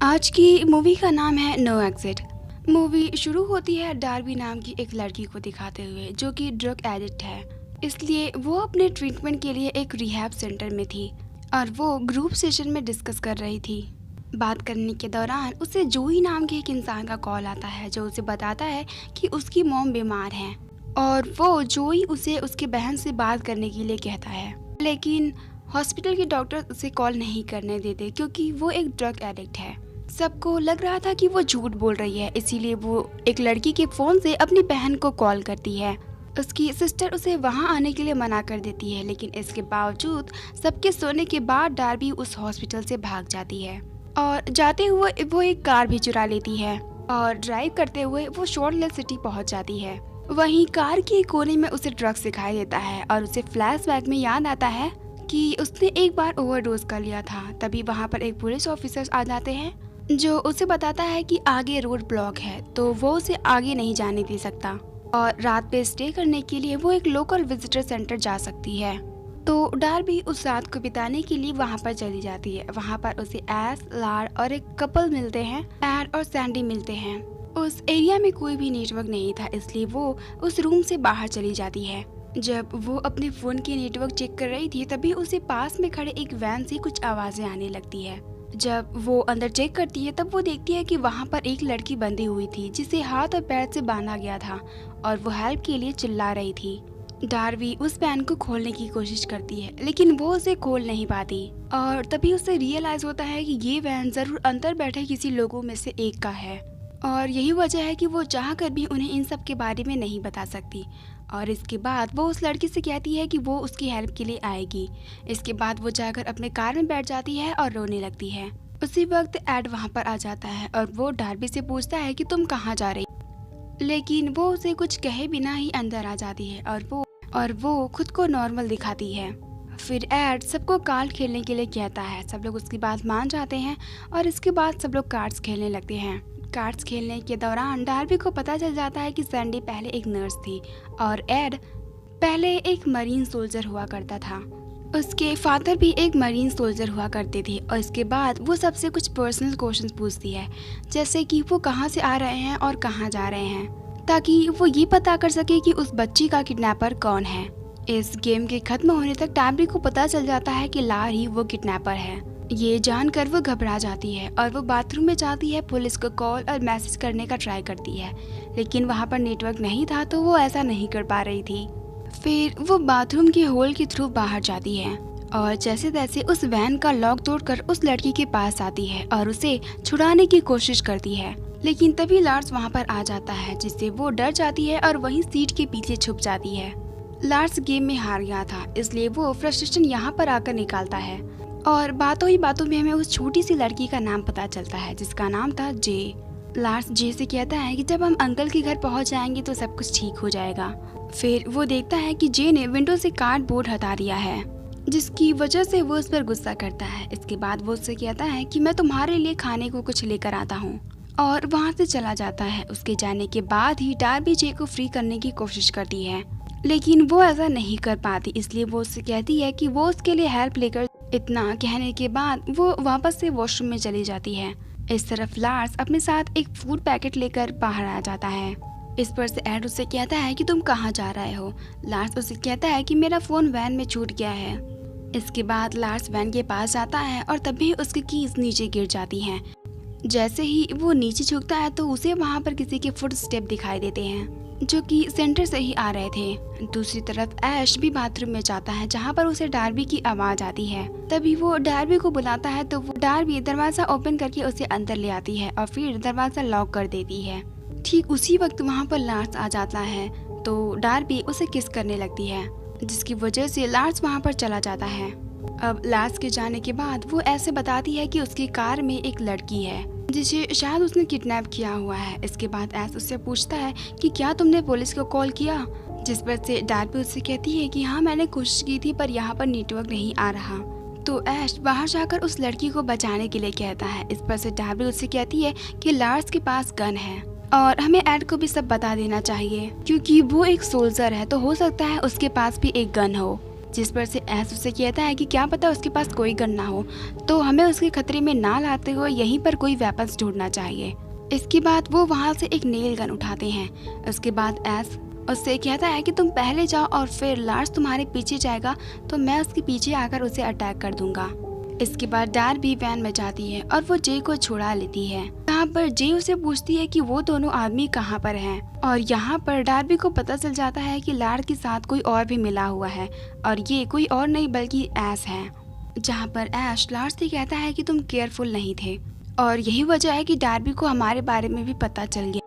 आज की मूवी का नाम है नो एग्जिट। मूवी शुरू होती है डार्बी नाम की एक लड़की को दिखाते हुए जो कि ड्रग एडिक्ट है। इसलिए वो अपने ट्रीटमेंट के लिए एक रिहैब सेंटर में थी और वो ग्रुप सेशन में डिस्कस कर रही थी। बात करने के दौरान उसे जोई नाम के एक इंसान का कॉल आता है जो उसे बताता है कि उसकी मॉम बीमार है और वो जोई उसे उसकी बहन से बात करने के लिए कहता है, लेकिन हॉस्पिटल के डॉक्टर उसे कॉल नहीं करने देते क्योंकि वो एक ड्रग एडिक्ट है। सबको लग रहा था कि वो झूठ बोल रही है, इसीलिए वो एक लड़की के फोन से अपनी बहन को कॉल करती है। उसकी सिस्टर उसे वहां आने के लिए मना कर देती है, लेकिन इसके बावजूद सबके सोने के बाद डार्बी उस हॉस्पिटल से भाग जाती है और जाते हुए वो एक कार भी चुरा लेती है और ड्राइव करते हुए वो शॉर्टलेस सिटी पहुंच जाती है। वहीं कार के कोने में उसे ड्रग्स दिखाई देता है और उसे फ्लैशबैक में याद आता है कि उसने एक बार ओवरडोज कर लिया था। तभी वहां पर एक पुलिस ऑफिसर आ जाते हैं जो उसे बताता है कि आगे रोड ब्लॉक है तो वो उसे आगे नहीं जाने दे सकता और रात पे स्टे करने के लिए वो एक लोकल विजिटर सेंटर जा सकती है। तो डार्बी उस रात को बिताने के लिए वहां पर चली जाती है। वहां पर उसे एस, लार और एक कपल मिलते हैं। एड और सैंडी मिलते हैं। उस एरिया में कोई भी नेटवर्क नहीं था, इसलिए वो उस रूम से बाहर चली जाती है। जब वो अपने फोन के नेटवर्क चेक कर रही थी तभी उसे पास में खड़े एक वैन से कुछ आवाजें आने लगती है। जब वो अंदर चेक करती है तब वो देखती है कि वहाँ पर एक लड़की बंधी हुई थी जिसे हाथ और पैर से बांधा गया था और वो हेल्प के लिए चिल्ला रही थी। डार्बी उस वैन को खोलने की कोशिश करती है लेकिन वो उसे खोल नहीं पाती और तभी उसे रियलाइज होता है कि ये वैन जरूर अंदर बैठे किसी लोगों में से एक का है और यही वजह है कि वो चाह कर भी उन्हें इन सब के बारे में नहीं बता सकती। और इसके बाद वो उस लड़की से कहती है कि वो उसकी हेल्प के लिए आएगी। इसके बाद वो जाकर अपने कार में बैठ जाती है और रोने लगती है। उसी वक्त एड वहाँ पर आ जाता है और वो डार्बी से पूछता है कि तुम कहाँ जा रही, लेकिन वो उसे कुछ कहे बिना ही अंदर आ जाती है और वो खुद को नॉर्मल दिखाती है। फिर एड सबको कार्ड खेलने के लिए कहता है। सब लोग उसकी बात मान जाते हैं और इसके बाद सब लोग कार्ड्स खेलने लगते हैं। कार्ड्स खेलने के दौरान डार्बी को पता चल जाता है कि सैंडी पहले एक नर्स थी और एड पहले एक मरीन सोल्जर हुआ करता था। उसके फादर भी एक मरीन सोल्जर हुआ करते थे और इसके बाद वो सबसे कुछ पर्सनल क्वेश्चंस पूछती है, जैसे कि वो कहाँ से आ रहे हैं और कहाँ जा रहे हैं, ताकि वो ये पता कर सके कि उस बच्ची का किडनैपर कौन है। इस गेम के खत्म होने तक डार्बी को पता चल जाता है कि लार ही वो किडनैपर है। ये जानकर वो घबरा जाती है और वो बाथरूम में जाती है। पुलिस को कॉल और मैसेज करने का ट्राई करती है, लेकिन वहाँ पर नेटवर्क नहीं था तो वो ऐसा नहीं कर पा रही थी। फिर वो बाथरूम के होल के थ्रू बाहर जाती है और जैसे तैसे उस वैन का लॉक तोड़कर उस लड़की के पास आती है और उसे छुड़ाने की कोशिश करती है, लेकिन तभी लार्स वहाँ पर आ जाता है जिससे वो डर जाती है और वहीं सीट के पीछे छुप जाती है। लार्स गेम में हार गया था, इसलिए वो फ्रस्ट्रेशन यहाँ पर आकर निकालता है और बातों ही बातों में हमें उस छोटी सी लड़की का नाम पता चलता है जिसका नाम था जे। लार्स जे से कहता है कि जब हम अंकल के घर पहुंच जाएंगे तो सब कुछ ठीक हो जाएगा। फिर वो देखता है कि जे ने विंडो से कार्डबोर्ड हटा दिया है, जिसकी वजह से वो उस पर गुस्सा करता है। इसके बाद वो उससे कहता है कि मैं तुम्हारे लिए खाने को कुछ लेकर आता हूँ और वहाँ से चला जाता है। उसके जाने के बाद ही डार्बी जे को फ्री करने की कोशिश करती है, लेकिन वो ऐसा नहीं कर पाती, इसलिए वो उससे कहती है कि वो उसके लिए हेल्प लेकर। इतना कहने के बाद वो वापस से वॉशरूम में चली जाती है। इस तरफ लार्स अपने साथ एक फूड पैकेट लेकर बाहर आ जाता है। इस पर से एड उससे कहता है कि तुम कहाँ जा रहे हो। लार्स उससे कहता है कि मेरा फोन वैन में छूट गया है। इसके बाद लार्स वैन के पास जाता है और तभी उसकी कीज नीचे गिर जाती हैं। जैसे ही वो नीचे झुकता है तो उसे वहाँ पर किसी के फुट स्टेप दिखाई देते हैं जो कि सेंटर से ही आ रहे थे। दूसरी तरफ ऐश भी बाथरूम में जाता है जहाँ पर उसे डार्बी की आवाज आती है। तभी वो डार्बी को बुलाता है तो वो डार्बी दरवाजा ओपन करके उसे अंदर ले आती है और फिर दरवाजा लॉक कर देती है। ठीक उसी वक्त वहाँ पर लार्स आ जाता है तो डार्बी उसे किस करने लगती है, जिसकी वजह से लार्स वहाँ पर चला जाता है। अब लार्स के जाने के बाद वो ऐसे बताती है कि उसकी कार में एक लड़की है जिसे शायद उसने किडनैप किया हुआ है। इसके बाद ऐश उससे पूछता है कि क्या तुमने पुलिस को कॉल किया, जिस पर से डार्बी उससे कहती है कि हाँ मैंने कोशिश की थी पर यहाँ पर नेटवर्क नहीं आ रहा। तो ऐश बाहर जाकर उस लड़की को बचाने के लिए कहता है। इस पर से डार्बी उससे कहती है कि लार्स के पास गन है और हमें एड को भी सब बता देना चाहिए क्योंकि वो एक सोल्जर है तो हो सकता है उसके पास भी एक गन हो। जिस पर से एस उसे कहता है कि क्या पता उसके पास कोई गन ना हो, तो हमें उसके खतरे में ना लाते हुए यहीं पर कोई वेपन्स ढूंढना चाहिए। इसके बाद वो वहाँ से एक नेल गन उठाते हैं। उसके बाद एस उससे कहता है कि तुम पहले जाओ और फिर लार्स तुम्हारे पीछे जाएगा तो मैं उसके पीछे आकर उसे अटैक कर दूंगा। इसके बाद डार्बी वैन में जाती है और वो जे को छुड़ा लेती है। यहाँ पर जे उसे पूछती है कि वो दोनों आदमी कहाँ पर हैं, और यहाँ पर डार्बी को पता चल जाता है कि लार्स के साथ कोई और भी मिला हुआ है और ये कोई और नहीं बल्कि ऐश है। जहाँ पर ऐश लार्स से कहता है कि तुम केयरफुल नहीं थे और यही वजह है कि डार्बी को हमारे बारे में भी पता चल गया।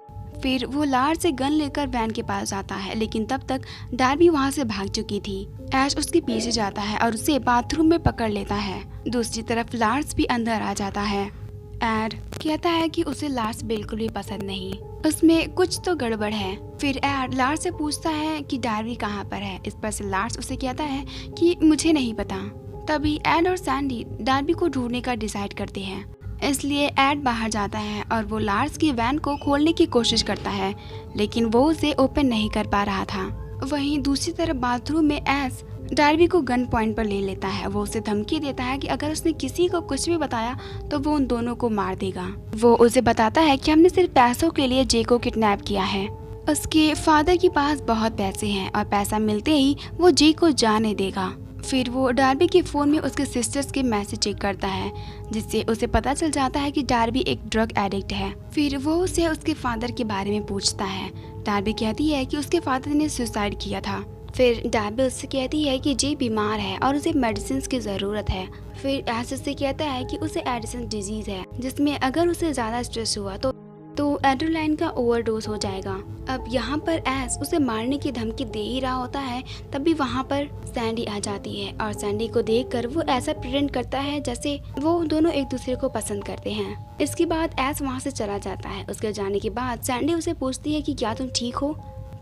फिर वो लार्स से गन लेकर वैन के पास जाता है, लेकिन तब तक डार्बी वहाँ से भाग चुकी थी। ऐश उसके पीछे जाता है और उसे बाथरूम में पकड़ लेता है। दूसरी तरफ लार्स भी अंदर आ जाता है। एड कहता है कि उसे लार्स बिल्कुल भी पसंद नहीं, उसमें कुछ तो गड़बड़ है। फिर एड लार्स से पूछता है कि डार्बी कहाँ पर है। इस पर से लार्स उसे कहता है कि मुझे नहीं पता। तभी एड और सैंडी डार्बी को ढूंढने का डिसाइड करते हैं, इसलिए एड बाहर जाता है और वो लार्स की वैन को खोलने की कोशिश करता है, लेकिन वो उसे ओपन नहीं कर पा रहा था। वहीं दूसरी तरफ बाथरूम में एस डार्बी को गन पॉइंट पर ले लेता है। वो उसे धमकी देता है कि अगर उसने किसी को कुछ भी बताया तो वो उन दोनों को मार देगा। वो उसे बताता है कि हमने सिर्फ पैसों के लिए जे को किडनैप किया है। उसके फादर के पास बहुत पैसे हैं और पैसा मिलते ही वो जे को जाने देगा। फिर वो डार्बी के फ़ोन में उसके सिस्टर्स के मैसेज चेक करता है, जिससे उसे पता चल जाता है कि डार्बी एक ड्रग एडिक्ट है। फिर वो उसे उसके फादर के बारे में पूछता है। डार्बी कहती है कि उसके फादर ने सुसाइड किया था। फिर डार्बी उससे कहती है कि जे बीमार है और उसे मेडिसिन की ज़रूरत है। फिर एस उससे कहता है कि उसे एडिसन डिजीज़ है, जिसमें अगर उसे ज़्यादा स्ट्रेस हुआ तो एड्रेनालाइन का ओवरडोज हो जाएगा। अब यहाँ पर एस उसे मारने की धमकी दे ही रहा होता है, तभी वहाँ पर सैंडी आ जाती है और सैंडी को देखकर वो ऐसा प्रिटेंड करता है जैसे वो दोनों एक दूसरे को पसंद करते हैं। इसके बाद एस वहाँ से चला जाता है। उसके जाने के बाद सैंडी उसे पूछती है कि क्या तुम ठीक हो,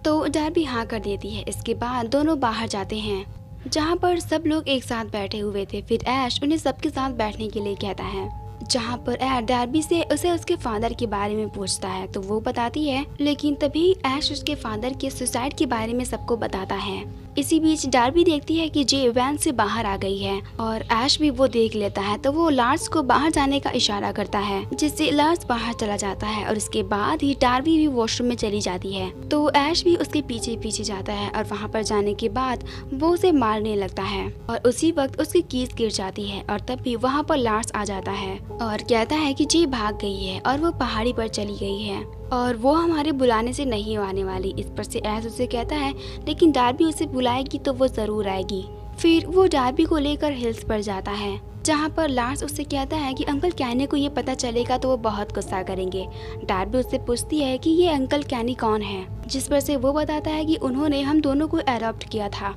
तो डार्बी हाँ कर देती है। इसके बाद दोनों बाहर जाते हैं, जहाँ पर सब लोग एक साथ बैठे हुए थे। फिर ऐश उन्हें सबके साथ बैठने के लिए कहता है, जहाँ पर ऐश डार्बी से उसे उसके फादर के बारे में पूछता है तो वो बताती है, लेकिन तभी ऐश उसके फादर के सुसाइड के बारे में सबको बताता है। इसी बीच डार्बी देखती है कि जे वैन से बाहर आ गई है और ऐश भी वो देख लेता है, तो वो लार्स को बाहर जाने का इशारा करता है, जिससे लार्स बाहर चला जाता है और उसके बाद ही डार्बी भी वॉशरूम में चली जाती है। तो ऐश भी उसके पीछे पीछे जाता है और वहाँ पर जाने के बाद वो उसे मारने लगता है और उसी वक्त उसकी कीज गिर जाती है और तब भी वहाँ पर लार्स आ जाता है और कहता है कि जे भाग गई है और वो पहाड़ी पर चली गई है और वो हमारे बुलाने से नहीं आने वाली। इस पर से ऐश उसे कहता है, लेकिन डार्बी उसे बुलाएगी तो वो जरूर आएगी। फिर वो डार्बी को लेकर हिल्स पर जाता है, जहाँ पर लार्स उससे कहता है कि अंकल कैनी को ये पता चलेगा तो वो बहुत गुस्सा करेंगे। डार्बी उससे पूछती है कि ये अंकल कैनी कौन है, जिस पर से वो बताता है कि उन्होंने हम दोनों को एडॉप्ट किया था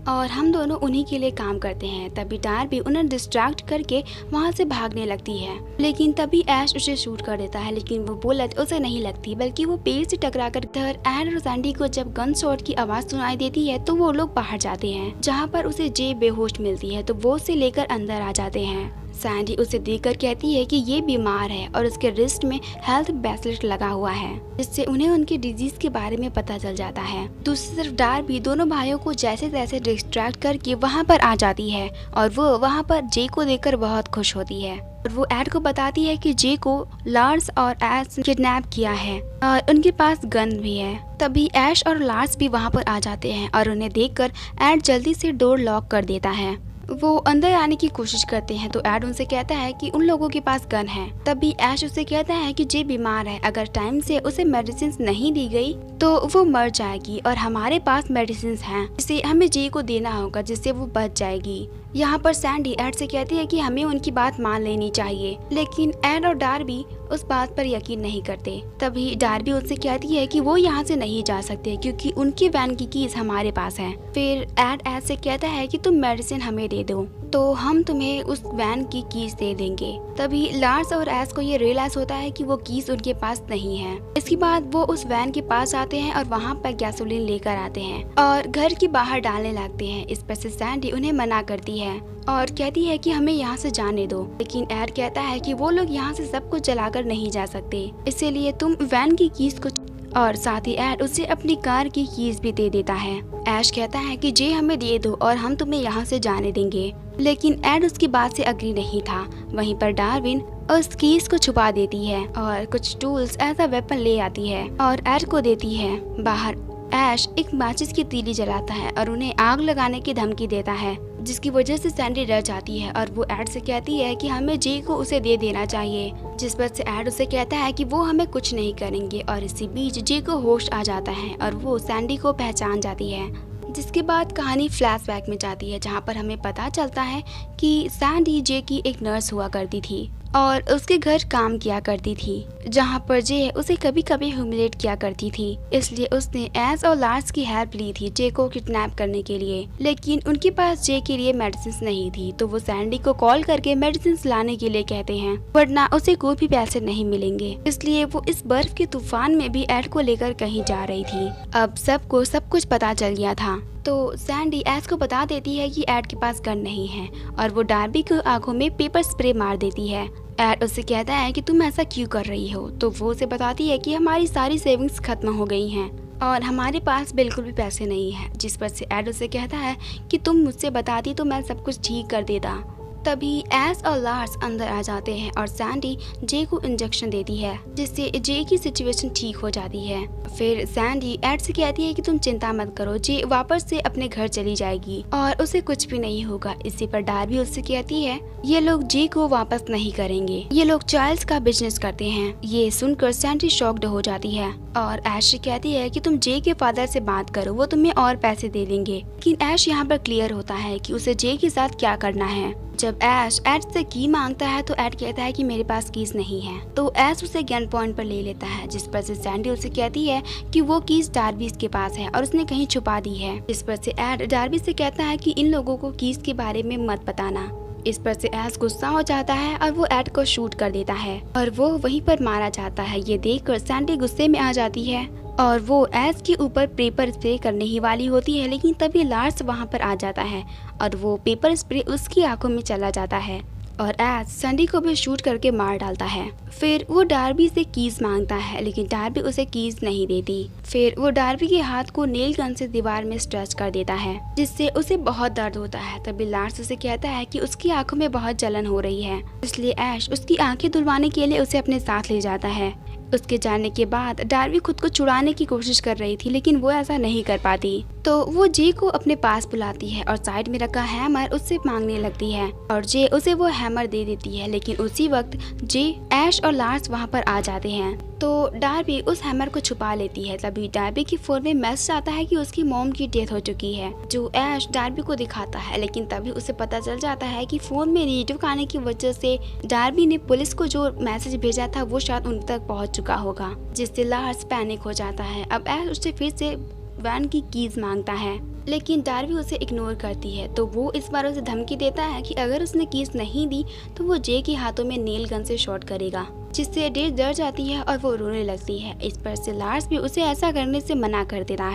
और हम दोनों उन्हीं के लिए काम करते हैं। तभी डार्बी उन्हें डिस्ट्रैक्ट करके वहाँ से भागने लगती है, लेकिन तभी ऐश उसे शूट कर देता है, लेकिन वो बुलेट उसे नहीं लगती बल्कि वो पेड़ से टकराकर इधर एड और सैंडी को जब गन शॉट की आवाज सुनाई देती है तो वो लोग बाहर जाते हैं, जहाँ पर उसे जे बेहोश मिलती है तो वो उसे लेकर अंदर आ जाते हैं। सैंडी उसे देखकर कहती है कि ये बीमार है और उसके रिस्ट में हेल्थ ब्रेसलेट लगा हुआ है, जिससे उन्हें उनके डिजीज के बारे में पता चल जाता है। दूसरी तरफ डार्बी दोनों भाइयों को जैसे तैसे डिस्ट्रैक्ट करके वहाँ पर आ जाती है और वो वहाँ पर जे को देखकर बहुत खुश होती है और वो एड को बताती है कि जे को लार्स और ऐश किडनैप किया है और उनके पास गन भी है। तभी ऐश और लार्स भी वहाँ पर आ जाते हैं और उन्हें देखकर एड जल्दी से डोर लॉक कर देता है। वो अंदर आने की कोशिश करते हैं तो एड उनसे कहता है कि उन लोगों के पास गन है। तभी ऐश उसे कहता है कि जे बीमार है, अगर टाइम से उसे मेडिसिन नहीं दी गई तो वो मर जाएगी और हमारे पास मेडिसिन हैं, जिसे हमें जे को देना होगा जिससे वो बच जाएगी। यहाँ पर सैंडी एड से कहती है कि हमें उनकी बात मान लेनी चाहिए, लेकिन एड और डार्बी उस बात पर यकीन नहीं करते। तभी डार्बी उनसे कहती है कि वो यहाँ से नहीं जा सकते क्योंकि उनकी वैन की कीज हमारे पास है। फिर एड से कहता है कि तुम मेडिसिन हमें दे दो तो हम तुम्हें उस वैन की कीज दे देंगे। तभी लार्स और एस को ये रियलाइज होता है कि वो कीज उनके पास नहीं है। इसके बाद वो उस वैन के पास आते हैं और वहाँ पर गैसोलीन लेकर आते हैं और घर के बाहर डालने लगते हैं। इस पर से सैंडी उन्हें मना करती है और कहती है कि हमें यहाँ से जाने दो, लेकिन एड कहता है कि वो लोग यहाँ से सब कुछ जलाकर नहीं जा सकते, इसीलिए तुम वैन की कीज को और साथ ही एड उसे अपनी कार की कीज भी दे देता है। ऐश कहता है कि जे हमें दे दो और हम तुम्हें यहाँ से जाने देंगे, लेकिन एड उसकी बात से अग्री नहीं था। वहीं पर डार्विन उस कीज को छुपा देती है और कुछ टूल्स एज अ वेपन ले आती है और एड को देती है। बाहर ऐश एक माचिस की तीली जलाता है और उन्हें आग लगाने की धमकी देता है, जिसकी वजह से सैंडी डर जाती है और वो एड से कहती है कि हमें जे को उसे दे देना चाहिए, जिस पर से एड उसे कहता है कि वो हमें कुछ नहीं करेंगे। और इसी बीच जे को होश आ जाता है और वो सैंडी को पहचान जाती है, जिसके बाद कहानी फ्लैशबैक में जाती है, जहाँ पर हमें पता चलता है कि सैंडी जे की एक नर्स हुआ करती थी और उसके घर काम किया करती थी, जहाँ पर जे उसे कभी कभी ह्यूमिलेट किया करती थी। इसलिए उसने एस और लार्स की हेल्प ली थी जे को किडनैप करने के लिए, लेकिन उनके पास जे के लिए मेडिसिन नहीं थी। तो वो सैंडी को कॉल करके मेडिसिन लाने के लिए कहते हैं, वरना उसे कोई भी पैसे नहीं मिलेंगे। इसलिए वो इस बर्फ के तूफान में भी एड को लेकर कहीं जा रही थी। अब सबको सब कुछ पता चल गया था, तो सैंडी एस को बता देती है कि एड के पास गन नहीं है और वो डार्बी को आंखों में पेपर स्प्रे मार देती है। एड उससे कहता है कि तुम ऐसा क्यों कर रही हो, तो वो उसे बताती है कि हमारी सारी सेविंग्स खत्म हो गई हैं और हमारे पास बिल्कुल भी पैसे नहीं है, जिस पर से एड उसे कहता है कि तुम मुझसे बताती तो मैं सब कुछ ठीक कर देता। तभी एस और लार्स अंदर आ जाते हैं और सैंडी जे को इंजेक्शन देती है, जिससे जे की सिचुएशन ठीक हो जाती है। फिर सैंडी एड से कहती है कि तुम चिंता मत करो, जे वापस से अपने घर चली जाएगी और उसे कुछ भी नहीं होगा। इसी पर डार्बी उससे कहती है ये लोग जे को वापस नहीं करेंगे, ये लोग चाइल्ड्स का बिजनेस करते हैं। ये सुनकर सैंडी शॉक्ड हो जाती है और ऐश से कहती है कि तुम जे के फादर से बात करो, वो तुम्हें और पैसे दे देंगे। लेकिन ऐश यहाँ पर क्लियर होता है कि उसे जे के साथ क्या करना है। जब ऐश एड से की मांगता है तो एड कहता है कि मेरे पास कीज नहीं है, तो ऐश उसे गन पॉइंट पर ले लेता है, जिस पर से सैंडी उसे कहती है कि वो कीज डार्बी के पास है और उसने कहीं छुपा दी है। जिस पर से एड डार्बी से कहता है कि इन लोगों को कीज के बारे में मत बताना। इस पर से ऐश गुस्सा हो जाता है और वो एड को शूट कर देता है और वो वहीं पर मारा जाता है। ये देखकर सैंडी गुस्से में आ जाती है और वो ऐश के ऊपर पेपर स्प्रे करने ही वाली होती है, लेकिन तभी लार्स वहां पर आ जाता है और वो पेपर स्प्रे उसकी आंखों में चला जाता है और ऐश सैंडी को भी शूट करके मार डालता है। फिर वो डार्बी से कीज मांगता है, लेकिन डार्बी उसे कीज नहीं देती। फिर वो डार्बी के हाथ को नेल गन से दीवार में स्ट्रेच कर देता है, जिससे उसे बहुत दर्द होता है। तभी लार्स उसे कहता है कि उसकी आंखों में बहुत जलन हो रही है, इसलिए ऐश उसकी आंखें धुलवाने के लिए उसे अपने साथ ले जाता है। उसके जाने के बाद डार्बी खुद को छुड़ाने की कोशिश कर रही थी, लेकिन वो ऐसा नहीं कर पाती, तो वो जे को अपने पास बुलाती है और साइड में रखा हैमर उससे मांगने लगती है और जे उसे वो हैमर दे देती है। लेकिन उसी वक्त जे, ऐश और लार्स वहाँ पर आ जाते हैं, तो डार्बी उस हैमर को छुपा लेती है। तभी डार्बी की फोन में मैसेज आता है कि उसकी मॉम की डेथ हो चुकी है, जो ऐश डार्बी को दिखाता है। लेकिन तभी उसे पता चल जाता है कि फोन में नेटवर्क आने की वजह से डार्बी ने पुलिस को जो मैसेज भेजा था वो शायद उन तक पहुंच चुका होगा, जिससे लार्स पैनिक हो जाता है। अब ऐश उससे फिर से वैन की कीज मांगता है, लेकिन डार्बी उसे इग्नोर करती है। तो वो इस बार उसे धमकी देता है कि अगर उसने कीज नहीं दी तो वो जे के हाथों में नेल गन से शॉट करेगा, जिससे डे डर जाती है और वो रोने लगती है। इस पर से लार्स भी उसे ऐसा करने से मना कर देता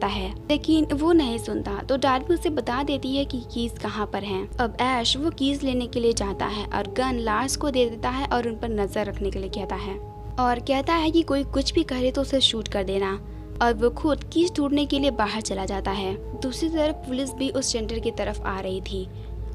है। लेकिन वो नहीं सुनता, तो डार्बी उसे बता देती है कि कीज कहाँ पर हैं। अब ऐश वो कीज लेने के लिए जाता है और गन लार्स को दे देता है और उन पर नजर रखने के लिए कहता है और कहता है कि कोई कुछ भी करे तो उसे शूट कर देना, और वो खुद कीज ढूंढने के लिए बाहर चला जाता है। दूसरी तरफ पुलिस भी उस सेंटर की तरफ आ रही थी।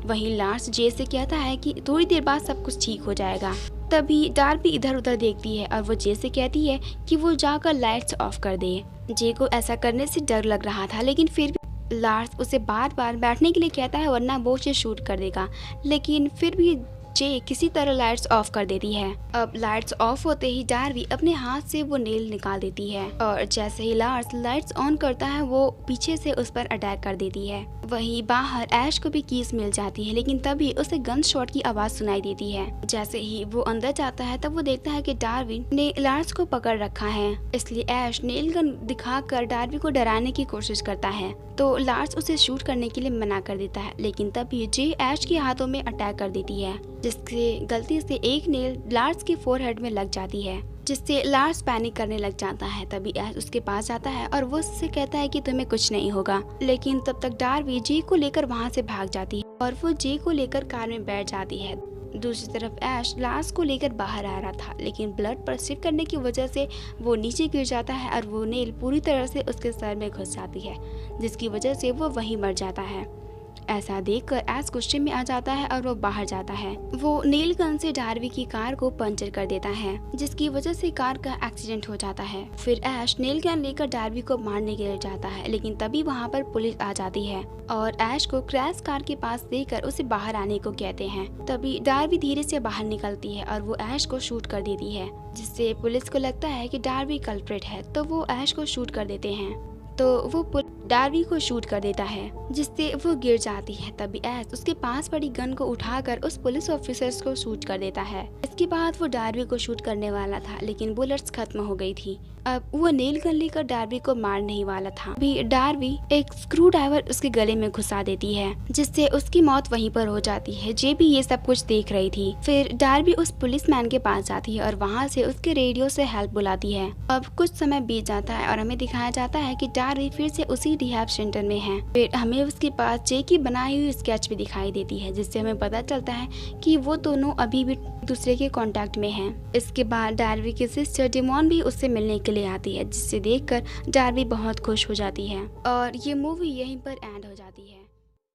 वहीं लार्स जे से कहता है कि थोड़ी देर बाद सब कुछ ठीक हो जाएगा। तभी डार्बी इधर उधर देखती है और वो जे से कहती है कि वो जाकर लाइट्स ऑफ कर दे। जे को ऐसा करने से डर लग रहा था, लेकिन फिर भी लार्स उसे बार बार बैठने के लिए कहता है, वरना वो उसे शूट कर देगा। लेकिन फिर भी जे किसी तरह लाइट्स ऑफ कर देती है। अब लाइट्स ऑफ होते ही डार्बी अपने हाथ से वो नेल निकाल देती है और जैसे ही लार्स लाइट्स ऑन करता है वो पीछे से उस पर अटैक कर देती है। वहीं बाहर ऐश को भी कीज मिल जाती है, लेकिन तभी उसे गन शॉट की आवाज सुनाई देती है। जैसे ही वो अंदर जाता है तब वो देखता है कि डार्बी ने लार्स को पकड़ रखा है, इसलिए ऐश नेल गन दिखाकर डार्बी को डराने की कोशिश करता है, तो लार्स उसे शूट करने के लिए मना कर देता है। लेकिन तभी जे ऐश के हाथों में अटैक कर देती है, जिससे गलती से एक नेल लार्स के फोरहेड में लग जाती है, जिससे लार्स पैनिक करने लग जाता है। तभी ऐश उसके पास जाता है और वो उससे कहता है कि तुम्हें कुछ नहीं होगा। लेकिन तब तक डार्बी जे को लेकर वहाँ से भाग जाती है और वो जे को लेकर कार में बैठ जाती है। दूसरी तरफ ऐश लाश को लेकर बाहर आ रहा था, लेकिन ब्लड परसिव करने की वजह से वो नीचे गिर जाता है और वो नेल पूरी तरह से उसके सर में घुस जाती है, जिसकी वजह से वो वहीं मर जाता है। ऐसा देखकर ऐश गुस्से में आ जाता है और वो बाहर जाता है। वो नेल गन से डार्वी की कार को पंचर कर देता है, जिसकी वजह से कार का एक्सीडेंट हो जाता है। फिर ऐश नेल गन लेकर डार्वी को मारने के लिए जाता है, लेकिन तभी वहाँ पर पुलिस आ जाती है और ऐश को क्रैश कार के पास लेकर उसे बाहर आने को कहते हैं। तभी डार्वी धीरे से बाहर निकलती है और वो ऐश को शूट कर देती है, जिससे पुलिस को लगता है कि डार्वी कल्प्रिट है, तो वो ऐश को शूट कर देते हैं। तो वो डार्वी को शूट कर देता है, जिससे वो गिर जाती है। तभी ऐश उसके पास पड़ी गन को उठाकर उस पुलिस ऑफिसर्स को शूट कर देता है। इसके बाद वो डार्वी को शूट करने वाला था, लेकिन बुलेट्स खत्म हो गई थी। अब वो नेल गन लेकर डार्वी को मारने ही वाला था। अभी डार्वी एक स्क्रू ड्राइवर उसके गले में घुसा देती है, जिससे उसकी मौत वहीं पर हो जाती है। जे भी ये सब कुछ देख रही थी। फिर डार्वी उस पुलिसमैन के पास जाती है और वहाँ से उसके रेडियो से हेल्प बुलाती है। अब कुछ समय बीत जाता है और हमें दिखाया जाता है कि डार्वी फिर से उसी रिहैब सेंटर में है। फिर हमें उसके पास जे की बनाई हुई स्केच भी दिखाई देती है, जिससे हमें पता चलता है कि वो दोनों अभी भी दूसरे के कांटेक्ट में हैं। इसके बाद डार्वी की सिस्टर डिमोन भी उससे मिलने के लिए आती है, जिससे देखकर डार्वी बहुत खुश हो जाती है और ये मूवी यहीं पर एंड हो जाती है।